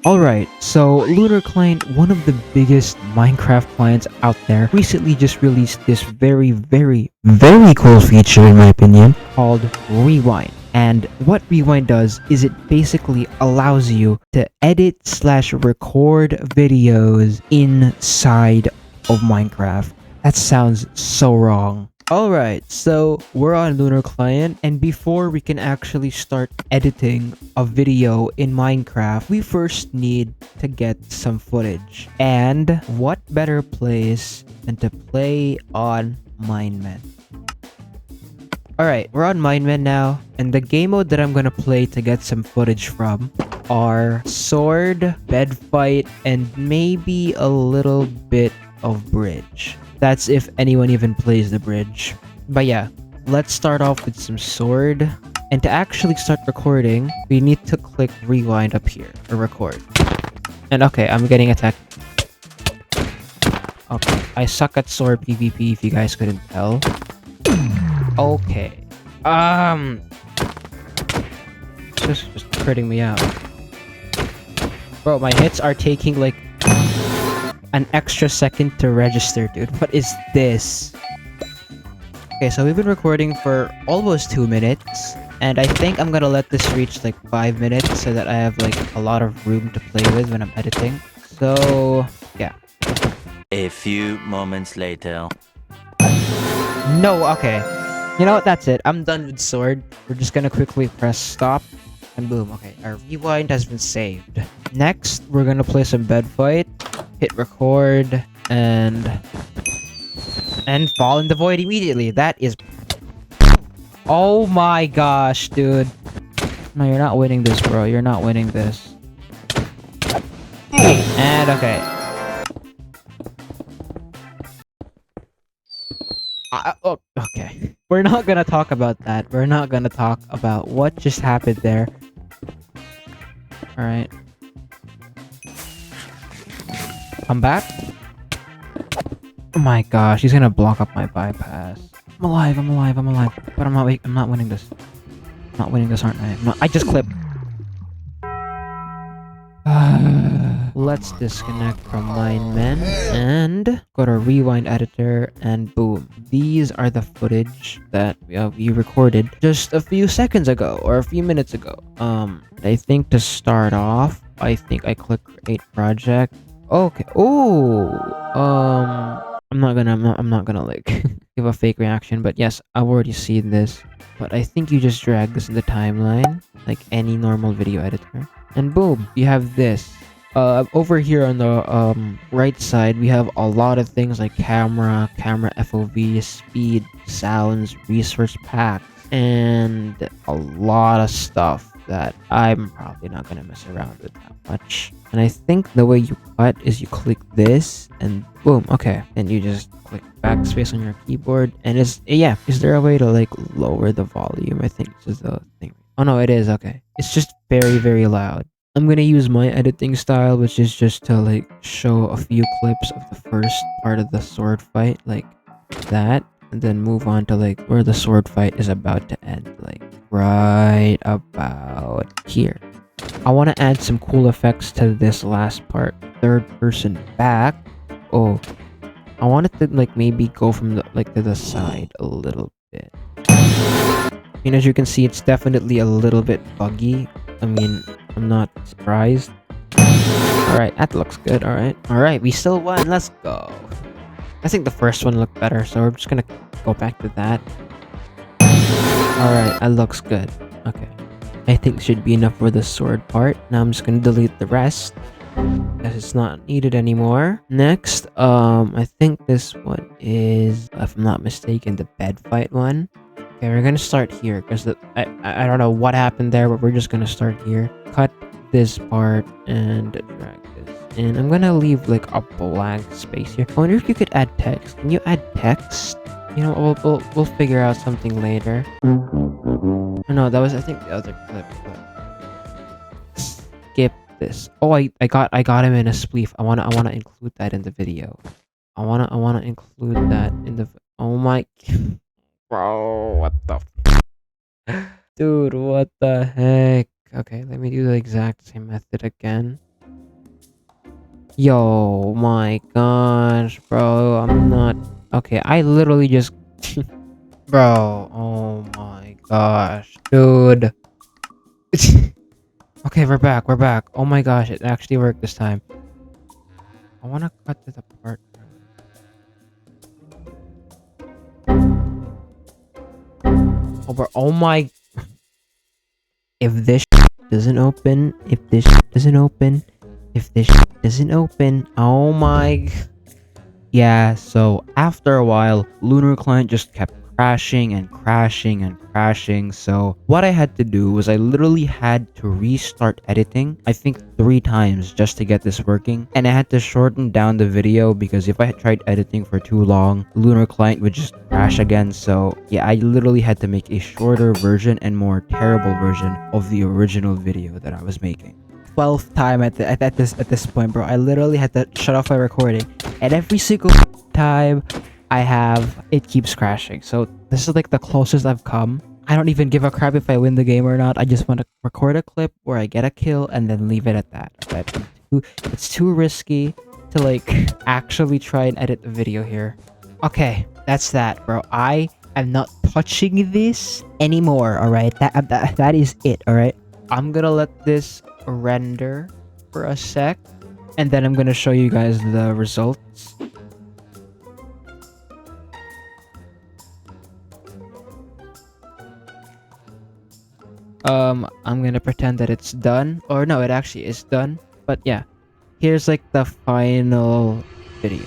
Alright, so Lunar Client, one of the biggest Minecraft clients out there, recently just released this very cool feature in my opinion, called Rewind. And what Rewind does is it basically allows you to edit/record videos inside of Minecraft. That sounds so wrong. Alright, so we're on Lunar Client, and before we can actually start editing a video in Minecraft, we first need to get some footage. And what better place than to play on Minemen? Alright, we're on Minemen now, and the game mode that I'm gonna play to get some footage from are Sword, Bed Fight, and maybe a little bit of Bridge. That's if anyone even plays the bridge. But yeah, let's start off with some Sword. And to actually start recording, we need to click rewind up here, or record. And okay, I'm getting attacked. Okay, I suck at Sword PvP if you guys couldn't tell. Okay. Just critting me out. Bro, my hits are taking like an extra second to register, dude. What is this? Okay, so we've been recording for almost 2 minutes, and I think I'm gonna let this reach like 5 minutes so that I have like a lot of room to play with when I'm editing. So, yeah. A few moments later. No, okay. You know what? That's it. I'm done with Sword. We're just gonna quickly press stop, and boom. Okay, our rewind has been saved. Next, we're gonna play some Bed Fight. Hit record and fall in the void immediately. That is... Oh my gosh, dude. No, you're not winning this, bro. You're not winning this. And okay. Oh, okay. We're not gonna talk about that. We're not gonna talk about what just happened there. Alright. I'm back. Oh my gosh, he's gonna block up my bypass. I'm alive, but I'm not winning this. I'm not winning this, aren't I? I just clipped. Let's disconnect from Minemen and go to rewind editor, and boom. These are the footage that we recorded just a few seconds ago or a few minutes ago. I think to start off, I think I click create project. Okay. Oh. I'm not gonna like give a fake reaction, but yes, I've already seen this. But I think you just drag this in the timeline, like any normal video editor, and boom, you have this. Over here on the right side, we have a lot of things like camera FOV, speed, sounds, resource packs, and a lot of stuff that I'm probably not gonna mess around with that much. And I think the way you cut is you click this and boom, okay. And you just click backspace on your keyboard, and is there a way to like lower the volume? I think this is the thing. Oh no, it is. Okay, it's just very loud. I'm gonna use my editing style, which is just to like show a few clips of the first part of the sword fight, like that, and then move on to like where the sword fight is about to end, like right about here. I want to add some cool effects to this last part. Third person back. Oh, I want it to like maybe go from the like to the side a little bit. And as you can see, it's definitely a little bit buggy. I mean, I'm not surprised. Alright, that looks good. Alright, we still won. Let's go. I think the first one looked better, so we're just gonna go back to that. Alright, that looks good. Okay. I think should be enough for the sword part. Now I'm just gonna delete the rest, because it's not needed anymore. Next, I think this one is, if I'm not mistaken, the bed fight one. Okay, we're gonna start here because I don't know what happened there, but we're just gonna start here. Cut this part and drag this, and I'm gonna leave like a blank space here. I wonder if you could add text. Can you add text? You know, we'll figure out something later. Oh, no, that was I think the other clip. But skip this. Oh, I got him in a spleef. I wanna include that in the video. I wanna include that in the. Oh my. Bro, what the dude, what the heck? Okay, let me do the exact same method again. Yo, my gosh, bro. I'm not. Okay, I literally just. Bro, oh my gosh, dude. Okay, we're back. We're back. Oh my gosh, it actually worked this time. I want to cut this apart. Oh, bro. Oh my. If this doesn't open, if this doesn't open, if this doesn't open, oh my. Yeah, so after a while, Lunar client just kept crashing and crashing and crashing. So what I had to do was I literally had to restart editing, I think 3 times just to get this working. And I had to shorten down the video because if I had tried editing for too long, Lunar client would just crash again. So yeah, I literally had to make a shorter version and more terrible version of the original video that I was making. 12th time at this point, bro. I literally had to shut off my recording, and every single time I have, it keeps crashing. So this is like the closest I've come. I don't even give a crap if I win the game or not. I just want to record a clip where I get a kill and then leave it at that. But it's too risky to like actually try and edit the video here. Okay, that's that, bro. I am not touching this anymore. All right, that is it. All right, I'm gonna let this render for a sec, and then I'm gonna show you guys the results. I'm gonna pretend that it's done, or no, it actually is done. But yeah, here's like the final video.